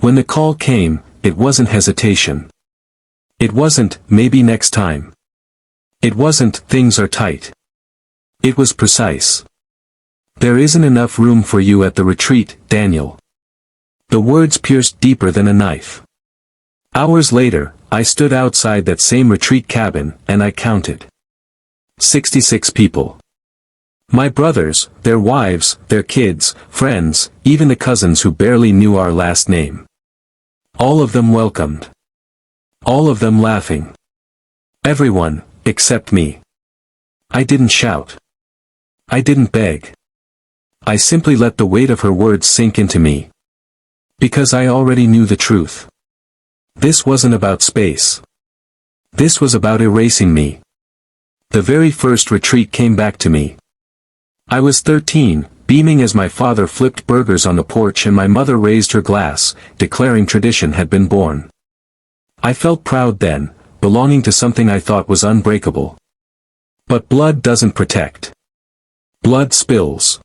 When the call came, it wasn't hesitation. It wasn't, maybe next time. It wasn't, things are tight. It was precise. There isn't enough room for you at the retreat, Daniel. The words pierced deeper than a knife. Hours later, I stood outside that same retreat cabin, and I counted. 66 people. My brothers, their wives, their kids, friends, even the cousins who barely knew our last name. All of them welcomed. All of them laughing. Everyone, except me. I didn't shout. I didn't beg. I simply let the weight of her words sink into me. Because I already knew the truth. This wasn't about space. This was about erasing me. The very first retreat came back to me. I was 13, beaming as my father flipped burgers on the porch and my mother raised her glass, declaring tradition had been born. I felt proud then, belonging to something I thought was unbreakable. But blood doesn't protect. Blood spills.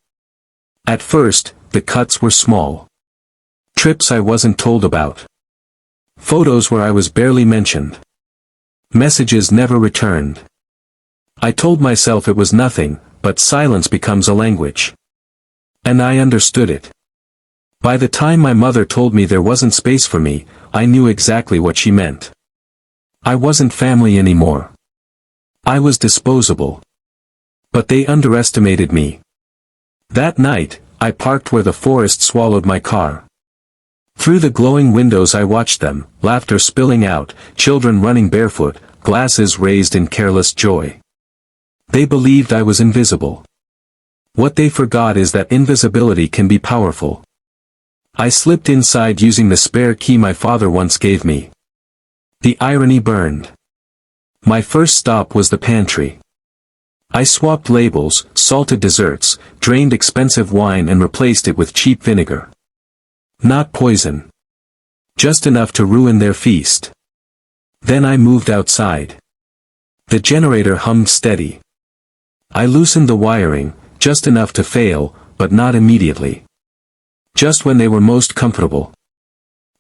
At first, the cuts were small. Trips I wasn't told about. Photos where I was barely mentioned. Messages never returned. I told myself it was nothing, but silence becomes a language. And I understood it. By the time my mother told me there wasn't space for me, I knew exactly what she meant. I wasn't family anymore. I was disposable. But they underestimated me. That night, I parked where the forest swallowed my car. Through the glowing windows I watched them, laughter spilling out, children running barefoot, glasses raised in careless joy. They believed I was invisible. What they forgot is that invisibility can be powerful. I slipped inside using the spare key my father once gave me. The irony burned. My first stop was the pantry. I swapped labels, salted desserts, drained expensive wine and replaced it with cheap vinegar. Not poison. Just enough to ruin their feast. Then I moved outside. The generator hummed steady. I loosened the wiring, just enough to fail, but not immediately. Just when they were most comfortable.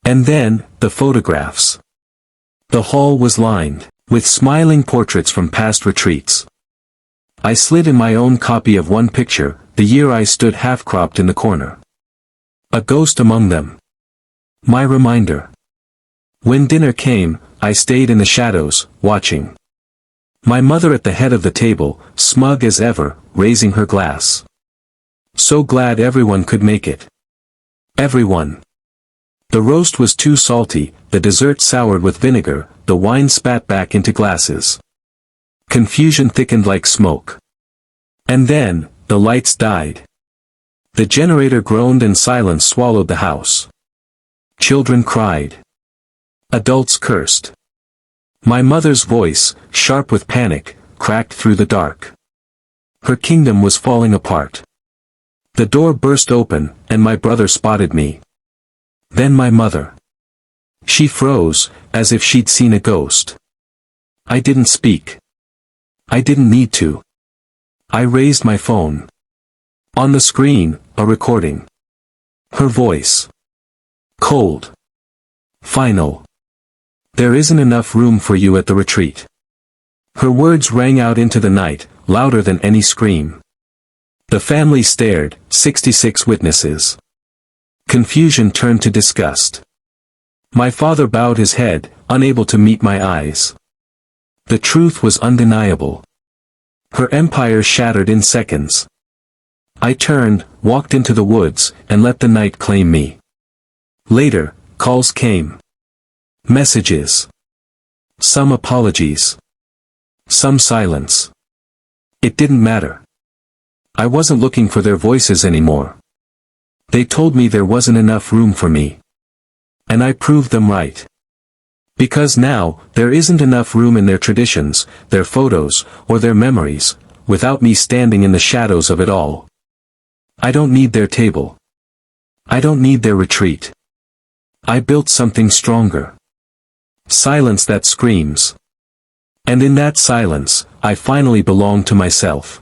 And then, the photographs. The hall was lined with smiling portraits from past retreats. I slid in my own copy of one picture, the year I stood half-cropped in the corner. A ghost among them. My reminder. When dinner came, I stayed in the shadows, watching. My mother at the head of the table, smug as ever, raising her glass. So glad everyone could make it. Everyone. The roast was too salty, the dessert soured with vinegar, the wine spat back into glasses. Confusion thickened like smoke. And then, the lights died. The generator groaned and silence swallowed the house. Children cried. Adults cursed. My mother's voice, sharp with panic, cracked through the dark. Her kingdom was falling apart. The door burst open, and my brother spotted me. Then my mother. She froze, as if she'd seen a ghost. I didn't speak. I didn't need to. I raised my phone. On the screen, a recording. Her voice. Cold. Final. There isn't enough room for you at the retreat. Her words rang out into the night, louder than any scream. The family stared, 66 witnesses. Confusion turned to disgust. My father bowed his head, unable to meet my eyes. The truth was undeniable. Her empire shattered in seconds. I turned, walked into the woods, and let the night claim me. Later, calls came. Messages. Some apologies. Some silence. It didn't matter. I wasn't looking for their voices anymore. They told me there wasn't enough room for me. And I proved them right. Because now, there isn't enough room in their traditions, their photos, or their memories, without me standing in the shadows of it all. I don't need their table. I don't need their retreat. I built something stronger. Silence that screams. And in that silence, I finally belong to myself.